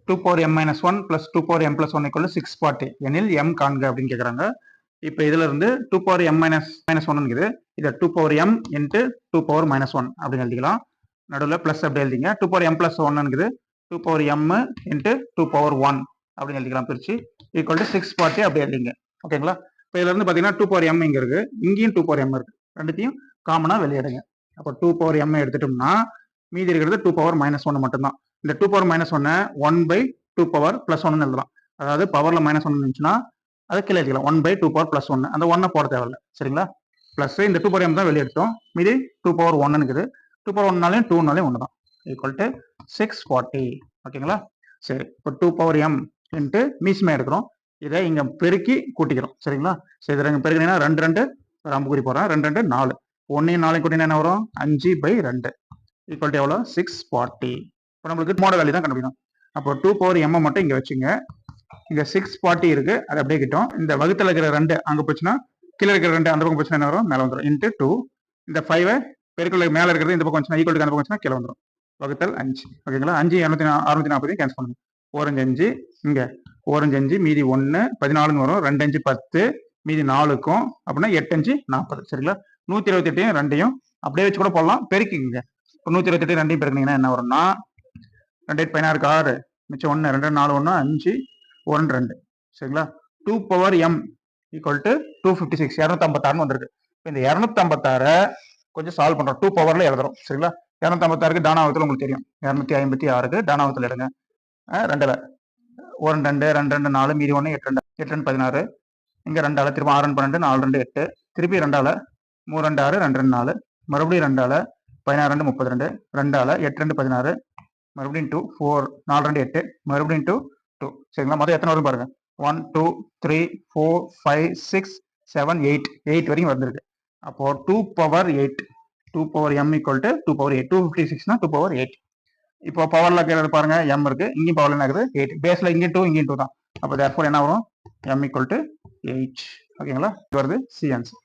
2 power m minus 1 plus 2 power m plus 1 equal to 640 எனில் m காண்க அப்படின்னு கேட்குறாங்க. இப்போ இதுல இருந்து 2 power m minus 1 இருக்குது. இதை 2 power m into 2 power minus 1 அப்படின்னு எழுதிக்கலாம். நடுவில் பிளஸ் அப்படி எழுதிங்க. 2 power m plus 1 இருக்குது. 2 power m into 2 power 1 அப்படின்னு எழுதிக்கலாம் பிரிச்சு ஈக்குவல் டு 640 அப்படி எழுதிங்க. ஓகேங்களா? இப்போ இதுல இருந்து பார்த்தீங்கன்னா 2 power m இங்க இருக்கு, இங்கேயும் 2 power m இருக்கு. ரெண்டுத்தையும் காமனா வெளியிடுங்க. அப்போ 2 power m எடுத்துட்டோம்னா மீதி இருக்கிறது 2 power minus 1 மட்டும்தான். இந்த 2 power minus 1 1 by 2 power plus 1 எழுதலாம். அதாவது பவர்ல மைனஸ் 1 இருந்துச்சுன்னா அது கீழே எழுதிக்கலாம். 1 by 2 power plus 1 அந்த 1 போட தேவையில்லை. சரிங்களா? பிளஸ் இந்த 2 power m தான் வெளியே எடுத்தோம். மீதி 2 power 1 இருக்குது. 2 power 1நாலையும் 2நாலையும் 1 தான். Equal to 640. ஓகேங்களா? சரி, இப்போ 2 power m இன்ட்டு மீசுமே எடுக்கிறோம். இதை இங்க பெருக்கி கூட்டிக்கிறோம். சரிங்களா? சரி, இதை பெருக்கினீங்கன்னா 2 2 ஒரு அம்புக்குறி போடுறேன். 2 2 4. 1 4 கூட்டினா என்ன வரும்? 5 by 2 ஈக்குவல் டு எவ்வளோ? 640. இப்போ நம்மளுக்கு மோட வேல்யூ தான் கண்டுபிடிக்கணும். அப்போ 2 power m மட்டும் இங்க வச்சுங்க. இங்க 640 இருக்கு, அது அப்படியே கிட்டும். இந்த வகுத்துல இருக்கிற 2 அங்க போச்சுன்னா கீழே இருக்கிற 2 அந்த பக்கம் போச்சுன்னா என்ன வரும்? மேல வந்துடும். இன்ட்டு 2 இந்த 5 பெருக்குள்ள மேல இருக்கிறது இந்த பக்கம் வந்துச்சுன்னா ஈக்குவல் அந்த பக்கம் வந்துச்சுன்னா கீழே வந்துடும். வகுத்தல் 5. ஓகேங்களா? 5 640 கேன்சல் பண்ணுங்க. ஓரஞ்சு 5 இங்க ஓரஞ்சு 5 மீதி 1 14 வரும். 2 5 10 மீதி 4க்கும் அப்படின்னா 8 5 40. சரிங்களா? 128 2 அப்படியே வச்சு கூட போடலாம். பெருக்கிங்க. 128 2 பெருக்கினீங்கன்னா என்ன வரும்னா 2 8 16 6 மிச்சம் 1 2 4 1 5 1 2. சரிங்களா? 2 power m ஈக்குவல் டு 256 256 வந்திருக்கு. இப்போ இந்த 256 கொஞ்சம் சால்வ் பண்றோம். 2 பவர்ல எழுதுறோம். சரிங்களா? 256க்கு தானாவத்தில் உங்களுக்கு தெரியும். 256க்கு தானாவத்தில் எடுங்க. 2ல 1 2 2 2 4 மீதி 1 8 2 8 2 16. இங்க 2ஆல திரும்ப 6 12 4 2 8 திருப்பி 2ஆல 3 2 6 2 2 4 மறுபடியும் 2ஆல 16 2 32 2ஆல 8 2 16 மறுபடியும் 2 4 4 2 8 மறுபடியும் 2 2. சரிங்களா? மொத்தம் எத்தனை வரும் பாருங்க. 1 2 3 4 5 6 7 8 8 வரைக்கும் வந்திருக்கு. அப்போ 2 power 8 2 power m equal to 2 power 8 256னா 2 power 8. இப்போ பவர்ல இருக்கிறது பாருங்க m இருக்கு, இங்கேயும் பவர்ல என்ன இருக்குது 8. பேஸ்ல இங்கேயும் 2 இங்கேயும் 2 தான். அப்போ தேர்ஃபோர் என்ன வரும்? m equal to 8. ஓகேங்களா? இது வருது சி ஆன்சர்.